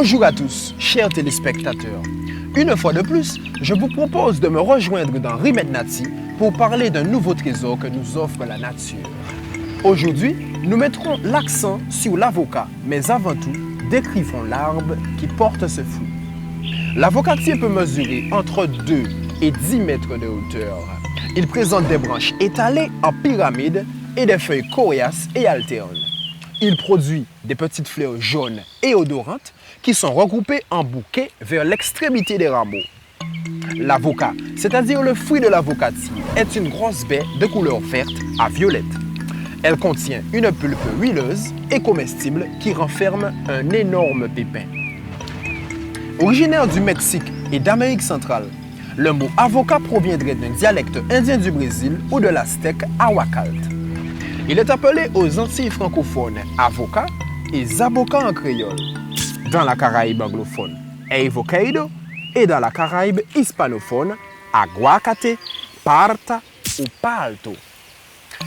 Bonjour à tous, chers téléspectateurs. Une fois de plus, je vous propose de me rejoindre dans Remède Nati pour parler d'un nouveau trésor que nous offre la nature. Aujourd'hui, nous mettrons l'accent sur l'avocat, mais avant tout, décrivons l'arbre qui porte ce fruit. L'avocatier peut mesurer entre 2 et 10 mètres de hauteur. Il présente des branches étalées en pyramide et des feuilles coriaces et alternes. Il produit des petites fleurs jaunes et odorantes qui sont regroupées en bouquets vers l'extrémité des rameaux. L'avocat, c'est-à-dire le fruit de l'avocatier, est une grosse baie de couleur verte à violette. Elle contient une pulpe huileuse et comestible qui renferme un énorme pépin. Originaire du Mexique et d'Amérique centrale, le mot avocat proviendrait d'un dialecte indien du Brésil ou de l'aztèque Awacalt. Il est appelé aux Antilles francophones avocat et zaboca en créole. Dans la Caraïbe anglophone, avocado, et dans la Caraïbe hispanophone, aguacate, parta ou palto.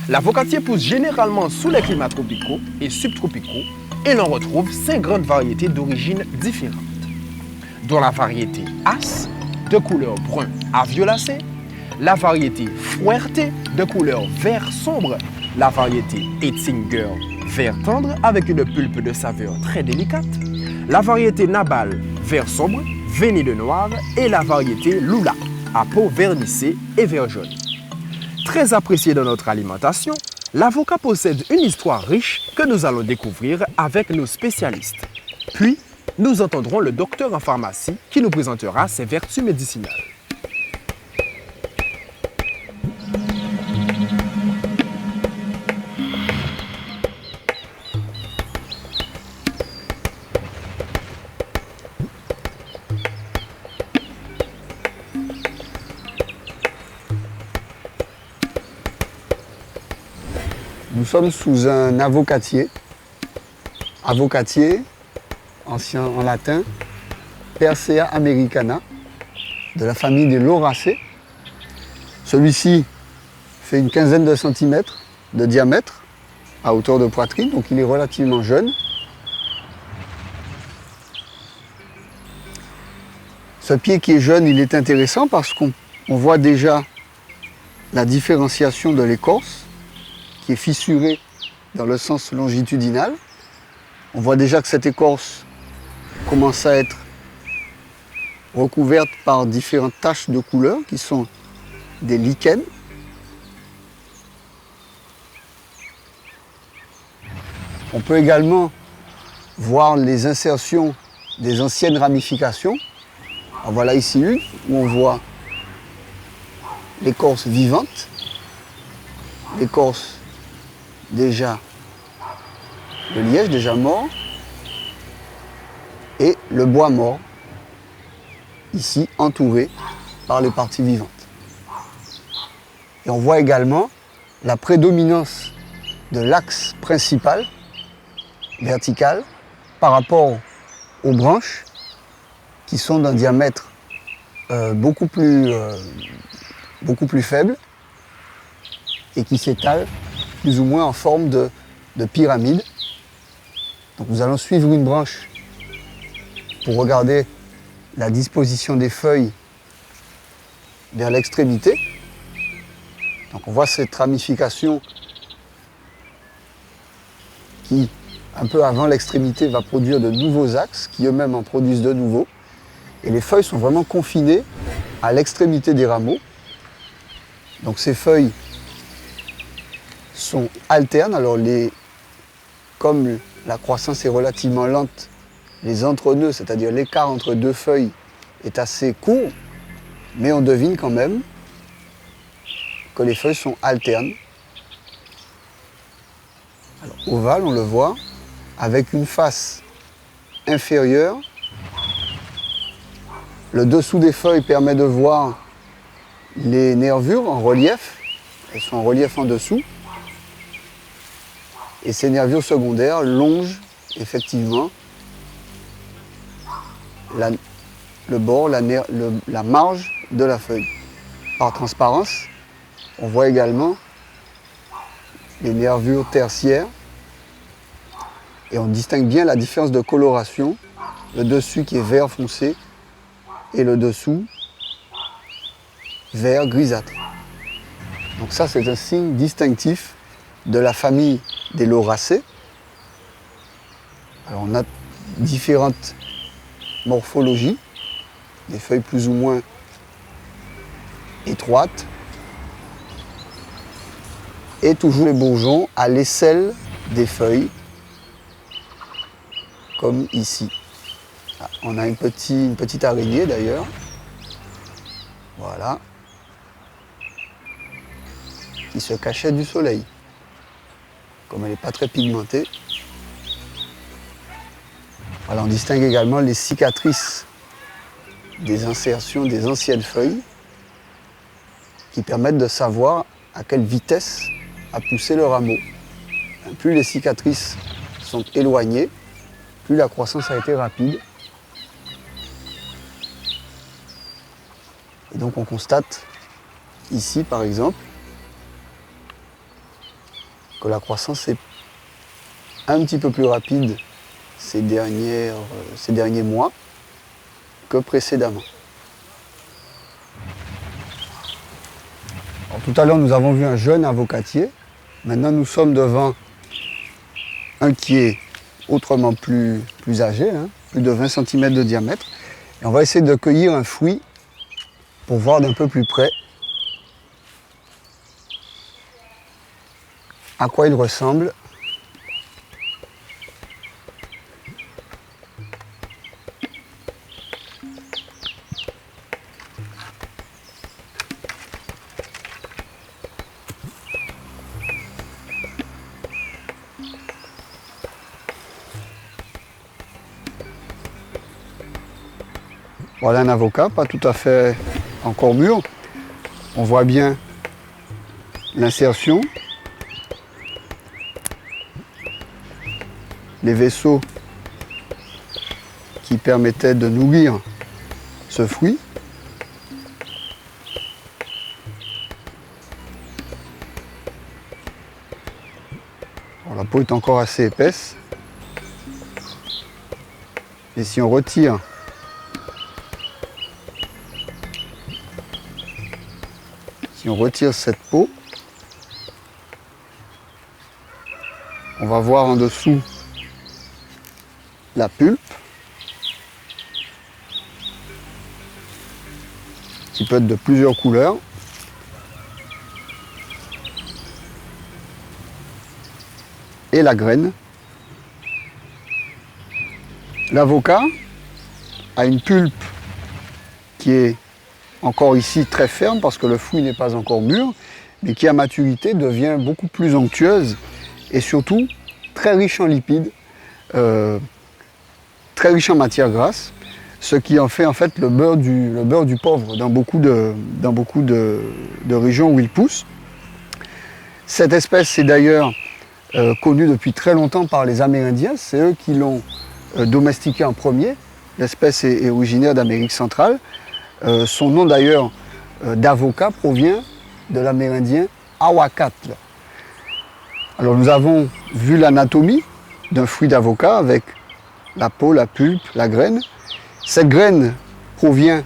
L'avocatier pousse généralement sous les climats tropicaux et subtropicaux et l'on retrouve 5 grandes variétés d'origines différentes, dont la variété As, de couleur brun à violacé, la variété Fuerte, de couleur vert sombre, la variété Ettinger, vert tendre avec une pulpe de saveur très délicate, la variété Nabal, vert sombre, veiné de noir, et la variété Lula, à peau vernissée et vert jaune. Très apprécié dans notre alimentation, l'avocat possède une histoire riche que nous allons découvrir avec nos spécialistes. Puis, nous entendrons le docteur en pharmacie qui nous présentera ses vertus médicinales. Nous sommes sous un avocatier. Avocatier, ancien en latin, Persea americana, de la famille des lauracées. Celui-ci fait une quinzaine de centimètres de diamètre à hauteur de poitrine, donc il est relativement jeune. Ce pied qui est jeune, il est intéressant parce qu'on voit déjà la différenciation de l'écorce, qui est fissurée dans le sens longitudinal. On voit déjà que cette écorce commence à être recouverte par différentes taches de couleur qui sont des lichens. On peut également voir les insertions des anciennes ramifications. En voilà ici une où on voit l'écorce vivante, l'écorce déjà le liège déjà mort et le bois mort, ici entouré par les parties vivantes. Et on voit également la prédominance de l'axe principal, vertical, par rapport aux branches qui sont d'un diamètre beaucoup plus faible et qui s'étalent plus ou moins en forme de pyramide. Donc nous allons suivre une branche pour regarder la disposition des feuilles vers l'extrémité. Donc on voit cette ramification qui, un peu avant l'extrémité, va produire de nouveaux axes qui eux-mêmes en produisent de nouveaux. Et les feuilles sont vraiment confinées à l'extrémité des rameaux. Donc ces feuilles sont alternes. Alors comme la croissance est relativement lente, les entre-nœuds, c'est-à-dire l'écart entre deux feuilles, est assez court, mais on devine quand même que les feuilles sont alternes. Alors, ovale, on le voit, avec une face inférieure. Le dessous des feuilles permet de voir les nervures en relief. Elles sont en relief en dessous. Et ces nervures secondaires longent effectivement le bord, la marge de la feuille. Par transparence, on voit également les nervures tertiaires et on distingue bien la différence de coloration le dessus qui est vert foncé et le dessous vert grisâtre. Donc ça, c'est un signe distinctif de la famille des lauracées. Alors on a différentes morphologies, des feuilles plus ou moins étroites, et toujours les bourgeons à l'aisselle des feuilles, comme ici. Ah, on a une petite araignée d'ailleurs. Voilà. Qui se cachait du soleil. Comme elle n'est pas très pigmentée. Voilà, on distingue également les cicatrices des insertions des anciennes feuilles qui permettent de savoir à quelle vitesse a poussé le rameau. Plus les cicatrices sont éloignées, plus la croissance a été rapide. Et donc on constate ici par exemple que la croissance est un petit peu plus rapide ces derniers mois que précédemment. Alors, tout à l'heure nous avons vu un jeune avocatier. Maintenant nous sommes devant un qui est autrement plus âgé, hein, plus de 20 cm de diamètre. Et on va essayer de cueillir un fruit pour voir d'un peu plus près à quoi il ressemble. Voilà un avocat, pas tout à fait encore mûr. On voit bien l'insertion, les vaisseaux qui permettaient de nourrir ce fruit. Alors, la peau est encore assez épaisse. Et si on retire cette peau, on va voir en dessous la pulpe qui peut être de plusieurs couleurs. Et la graine. L'avocat a une pulpe qui est encore ici très ferme parce que le fruit n'est pas encore mûr, mais qui à maturité devient beaucoup plus onctueuse et surtout très riche en lipides, très riche en matières grasses, ce qui en fait le beurre du pauvre dans beaucoup de régions où il pousse. Cette espèce est d'ailleurs connue depuis très longtemps par les Amérindiens, c'est eux qui l'ont domestiquée en premier. L'espèce est originaire d'Amérique centrale. Son nom d'ailleurs d'avocat provient de l'amérindien Awakatl. Alors nous avons vu l'anatomie d'un fruit d'avocat avec la peau, la pulpe, la graine. Cette graine provient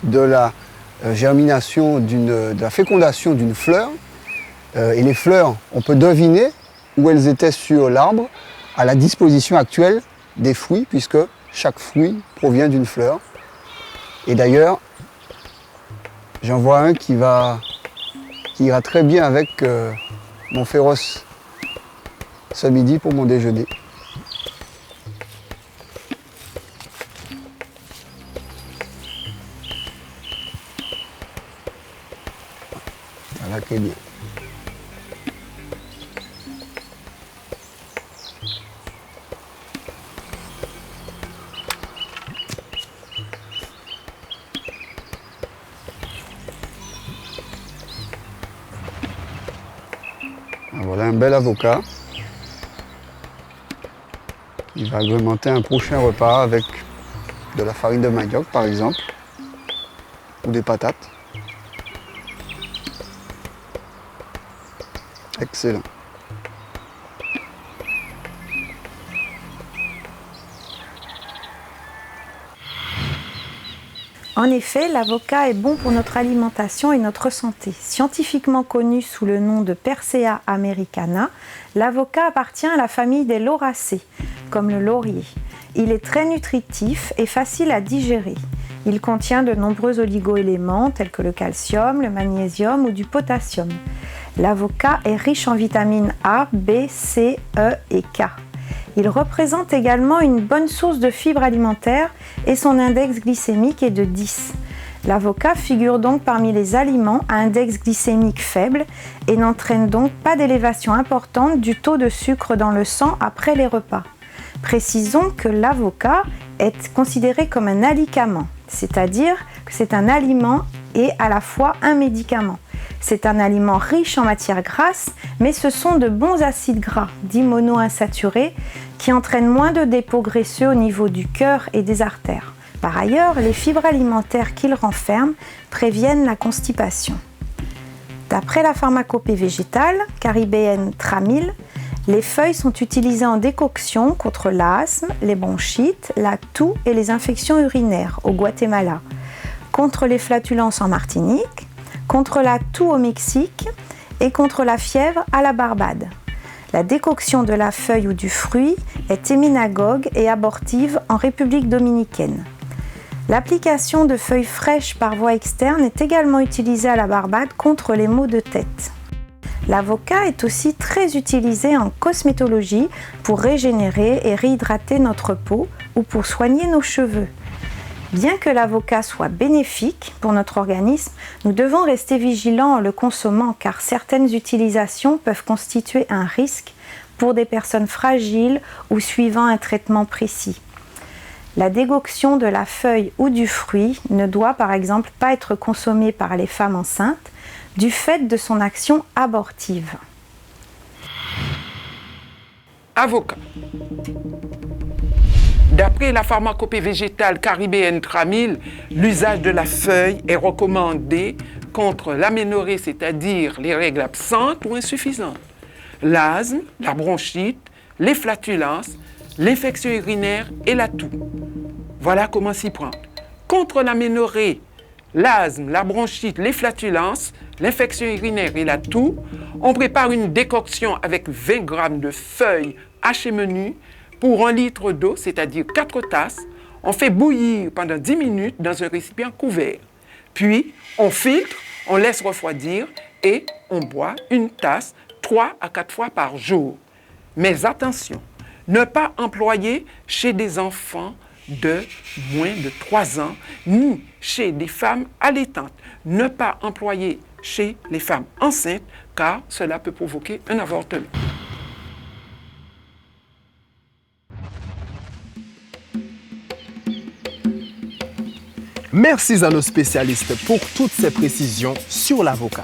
de la germination, de la fécondation d'une fleur. Et les fleurs, on peut deviner où elles étaient sur l'arbre à la disposition actuelle des fruits, puisque chaque fruit provient d'une fleur. Et d'ailleurs, j'en vois un qui ira très bien avec mon féroce ce midi pour mon déjeuner. Voilà qui est bien. Voilà un bel avocat. Il va agrémenter un prochain repas avec de la farine de manioc par exemple, ou des patates. Excellent. En effet, l'avocat est bon pour notre alimentation et notre santé. Scientifiquement connu sous le nom de Persea americana, l'avocat appartient à la famille des lauracées, comme le laurier. Il est très nutritif et facile à digérer. Il contient de nombreux oligo-éléments tels que le calcium, le magnésium ou du potassium. L'avocat est riche en vitamines A, B, C, E et K. Il représente également une bonne source de fibres alimentaires et son index glycémique est de 10. L'avocat figure donc parmi les aliments à index glycémique faible et n'entraîne donc pas d'élévation importante du taux de sucre dans le sang après les repas. Précisons que l'avocat est considéré comme un alicament, c'est-à-dire que c'est un aliment et à la fois un médicament. C'est un aliment riche en matières grasses, mais ce sont de bons acides gras, dits monoinsaturés, qui entraînent moins de dépôts graisseux au niveau du cœur et des artères. Par ailleurs, les fibres alimentaires qu'il renferme préviennent la constipation. D'après la pharmacopée végétale, Caribéenne Tramil, les feuilles sont utilisées en décoction contre l'asthme, les bronchites, la toux et les infections urinaires au Guatemala, contre les flatulences en Martinique, contre la toux au Mexique et contre la fièvre à la Barbade. La décoction de la feuille ou du fruit est héménagogue et abortive en République dominicaine. L'application de feuilles fraîches par voie externe est également utilisée à la Barbade contre les maux de tête. L'avocat est aussi très utilisé en cosmétologie pour régénérer et réhydrater notre peau ou pour soigner nos cheveux. Bien que l'avocat soit bénéfique pour notre organisme, nous devons rester vigilants en le consommant car certaines utilisations peuvent constituer un risque pour des personnes fragiles ou suivant un traitement précis. La décoction de la feuille ou du fruit ne doit par exemple pas être consommée par les femmes enceintes du fait de son action abortive. Avocat. D'après la pharmacopée végétale caribéenne Tramil, l'usage de la feuille est recommandé contre l'aménorrhée, c'est-à-dire les règles absentes ou insuffisantes, l'asthme, la bronchite, les flatulences, l'infection urinaire et la toux. Voilà comment s'y prendre. Contre l'aménorrhée, l'asthme, la bronchite, les flatulences, l'infection urinaire et la toux, on prépare une décoction avec 20 g de feuilles hachées menues pour 1 litre d'eau, c'est-à-dire 4 tasses. On fait bouillir pendant 10 minutes dans un récipient couvert. Puis, on filtre, on laisse refroidir et on boit 1 tasse 3 à 4 fois par jour. Mais attention, ne pas employer chez des enfants de moins de 3 ans, ni chez des femmes allaitantes. Ne pas employer chez les femmes enceintes, car cela peut provoquer un avortement. Merci à nos spécialistes pour toutes ces précisions sur l'avocat.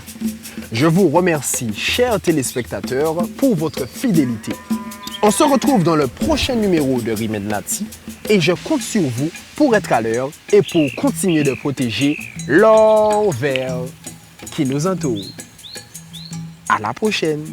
Je vous remercie, chers téléspectateurs, pour votre fidélité. On se retrouve dans le prochain numéro de Remède Nati et je compte sur vous pour être à l'heure et pour continuer de protéger l'or vert qui nous entoure. À la prochaine!